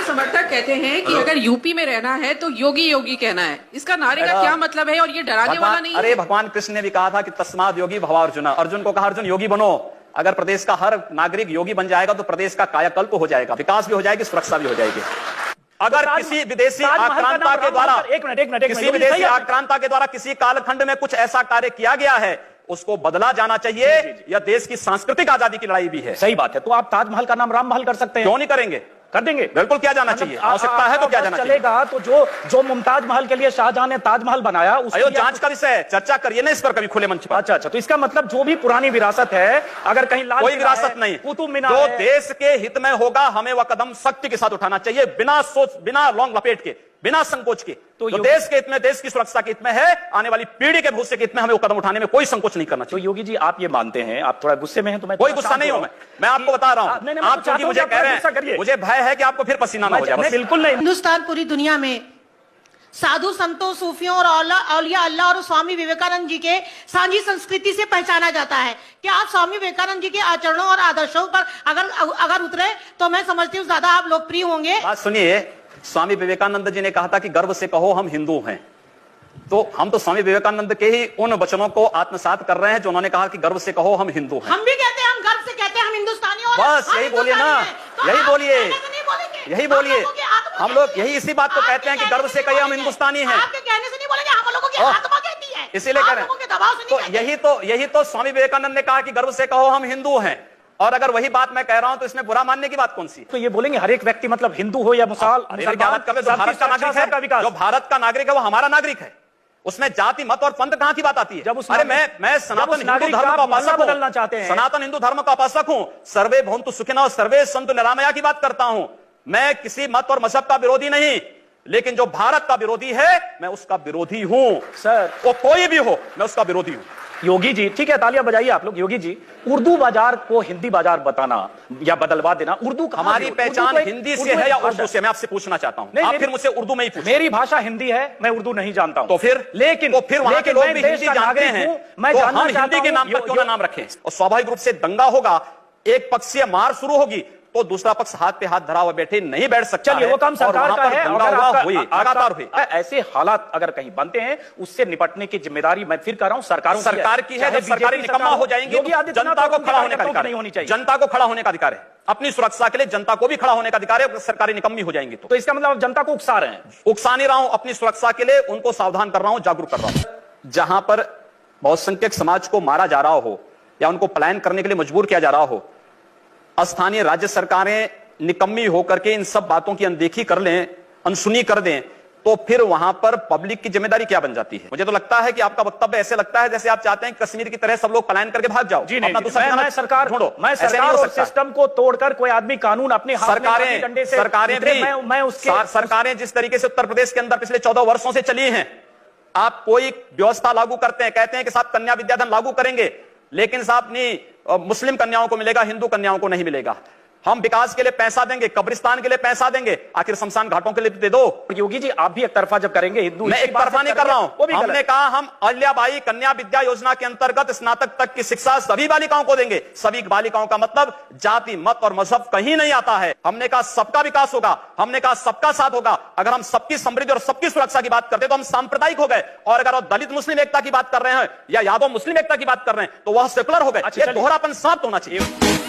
समर्थक कहते हैं कि अगर यूपी में रहना है तो योगी योगी कहना है। इसका नारे का क्या मतलब है और ये डराने वाला नहीं है? अरे भगवान कृष्ण ने भी कहा था कि तस्माद योगी भव अर्जुन। अर्जुन को कहा अर्जुन योगी बनो। अगर प्रदेश का हर नागरिक योगी बन जाएगा तो प्रदेश का कायाकल्प हो जाएगा, विकास भी हो जाएगी, सुरक्षा भी हो जाएगी। अगर किसी विदेशी आक्रांता के द्वारा किसी विदेशी आक्रांता के द्वारा किसी कालखंड में कुछ ऐसा कार्य किया गया है उसको बदला जाना चाहिए। यह देश की सांस्कृतिक आजादी की लड़ाई भी है। सही बात है। तो आप ताजमहल का नाम राम महल कर सकते हैं, क्यों नहीं करेंगे? कर देंगे, बिल्कुल किया जाना चाहिए। आवश्यकता है तो क्या जाना चलेगा। तो जो मुमताज महल के लिए शाहजहां ने ताजमहल बनाया उसकी जांच का विषय है, चर्चा करिए ना इस पर कभी खुले मंच पर। अच्छा, तो इसका मतलब जो भी पुरानी विरासत है, अगर कहीं लाल कोई विरासत नहीं, कुतुब मीनार जो देश के हित में होगा हमें वह कदम सख्ती के साथ उठाना चाहिए, बिना सोच, बिना लौंग लपेट के, बिना संकोच के। तो देश के हित में, देश की सुरक्षा के हित में है, आने वाली पीढ़ी के भविष्य के हित में हमें वो कदम उठाने में कोई संकोच नहीं करना चाहिए। तो योगी जी आप ये मानते हैं, आप थोड़ा गुस्से में हैं, तो मैं कोई गुस्सा नहीं हूं। मैं आपको बता रहा हूं, आप क्योंकि मुझे कह रहे हैं, मुझे भय है कि आपको फिर पसीना ना हो जाए। बिल्कुल नहीं। हिंदुस्तान पूरी दुनिया में साधु संतों, सूफियों और औलिया अल्लाह और स्वामी विवेकानंद जी के सांझी संस्कृति से पहचाना जाता है। क्या आप स्वामी विवेकानंद जी के आचरणों और आदर्शों पर अगर उतरे तो मैं समझती हूँ ज्यादा आप लोकप्रिय होंगे। बात सुनिए, स्वामी विवेकानंद जी ने कहा था कि गर्व से कहो हम हिंदू हैं। तो हम तो स्वामी विवेकानंद के ही उन वचनों को आत्मसात कर रहे हैं जो उन्होंने कहा कि गर्व से कहो हम हिंदू हैं। हम भी कहते हैं, हम गर्व से कहते हैं हम हिंदुस्तानी और बस यही बोलिए ना, यही बोलिए, यही बोलिए। हम लोग यही इसी बात को कहते हैं कि गर्व से कहिए हम हिंदुस्तानी हैं। आपके कहने से नहीं बोलेंगे, हम लोगों की आत्मा कहती है, इसीलिए कह रहे हैं। तो यही तो स्वामी विवेकानंद ने कहा कि गर्व से कहो हम हिंदू हैं। और अगर वही बात मैं कह रहा हूं तो इसमें बुरा मानने की बात कौन सी? तो ये बोलेंगे हर एक व्यक्ति मतलब हिंदू हो या मुसलमान, जो भारत का नागरिक है वो हमारा नागरिक है। उसमें जाति, मत और पंथ कहां की बात आती है? जब अरे मैं सनातन हिंदू धर्म का उपासक बदलना चाहते हैं, सनातन हिंदू धर्म का उपासक हूं। सर्वे भवन्तु सुखिनः और सर्वे सन्तु निरामया की बात करता हूं। मैं किसी मत और मजहब का विरोधी नहीं, लेकिन जो भारत का विरोधी है मैं उसका विरोधी हूं। सर वो कोई भी हो, मैं उसका विरोधी हूं। योगी जी, ठीक है, तालियां बजाइए आप लोग। योगी जी, उर्दू बाजार को हिंदी बाजार बताना या बदलवा देना, उर्दू हमारी पहचान हिंदी से है या उर्दू से? मैं आपसे पूछना चाहता हूं। आप फिर मुझसे उर्दू में ही पूछिए। मेरी भाषा हिंदी है, मैं उर्दू नहीं जानता हूं। तो फिर वहां के लोग भी हिंदी जानते हैं, मैं तो हम हिंदी के नाम पर क्यों ना नाम रखें? और स्वाभाविक रूप से दंगा होगा, एक पक्षीय मार शुरू होगी तो दूसरा पक्ष हाथ पे हाथ धरा हुआ बैठे नहीं बैठ सकता। चलिए, वो काम सरकार का है। लगातार हुई ऐसे हालात अगर कहीं बनते हैं, उससे निपटने की जिम्मेदारी मैं फिर कर रहा हूं सरकार की है। जब सरकारी निकम्मा हो जाएंगी तो जनता को खड़ा होने का अधिकार नहीं होनी चाहिए। जनता को खड़ा होने का अधिकार है, अपनी सुरक्षा के लिए जनता को भी खड़ा होने का अधिकार है। सरकारी निकम्मी हो जाएंगी तो इसका मतलब जनता को उकसा रहे हैं? उकसा नहीं रहा हूं, अपनी सुरक्षा के लिए उनको सावधान कर रहा हूं, जागरूक कर रहा हूं। जहां पर बहुसंख्यक समाज को मारा जा रहा हो या उनको पलायन करने के लिए मजबूर किया जा रहा हो, स्थानीय राज्य सरकारें निकम्मी होकर के इन सब बातों की अनदेखी कर लें, अनसुनी कर दें, तो फिर वहां पर पब्लिक की जिम्मेदारी क्या बन जाती है? मुझे तो लगता है कि आपका वक्तव्य ऐसे लगता है जैसे आप चाहते हैं कश्मीर की तरह सब लोग पलायन करके भाग जाओ। जी नहीं, मैं सरकार ढूंढो, मैं सरकार और सिस्टम को तोड़कर कोई आदमी कानून अपने हाथ में डंडे से सरकारें जिस तरीके से उत्तर प्रदेश के अंदर पिछले 14 वर्षों से चली हैं, आप कोई व्यवस्था लागू करते हैं, कहते हैं कि साहब कन्या विद्याधन लागू करेंगे, लेकिन साहब नहीं, मुस्लिम कन्याओं को मिलेगा, हिंदू कन्याओं को नहीं मिलेगा। हम विकास के लिए पैसा देंगे, कब्रिस्तान के लिए पैसा देंगे, आखिर शमशान घाटों के लिए दे दो। योगी जी, आप भी एक तरफा जब करेंगे हिंदू, मैं एक तरफा नहीं कर रहा हूं। हमने कहा हम अहिल्याबाई कन्या विद्या योजना के अंतर्गत स्नातक तक की शिक्षा सभी बालिकाओं को देंगे। सभी बालिकाओं का मतलब जाति, मत और मजहब कहीं नहीं आता है। हमने कहा सबका विकास होगा, हमने कहा सबका साथ होगा। अगर हम सबकी समृद्धि और सबकी सुरक्षा की बात करते तो हम सांप्रदायिक हो गए, और अगर दलित मुस्लिम एकता की बात कर रहे हैं या यादव मुस्लिम एकता की बात कर रहे हैं तो वह सेकुलर हो गए। दोहरापन समाप्त होना चाहिए।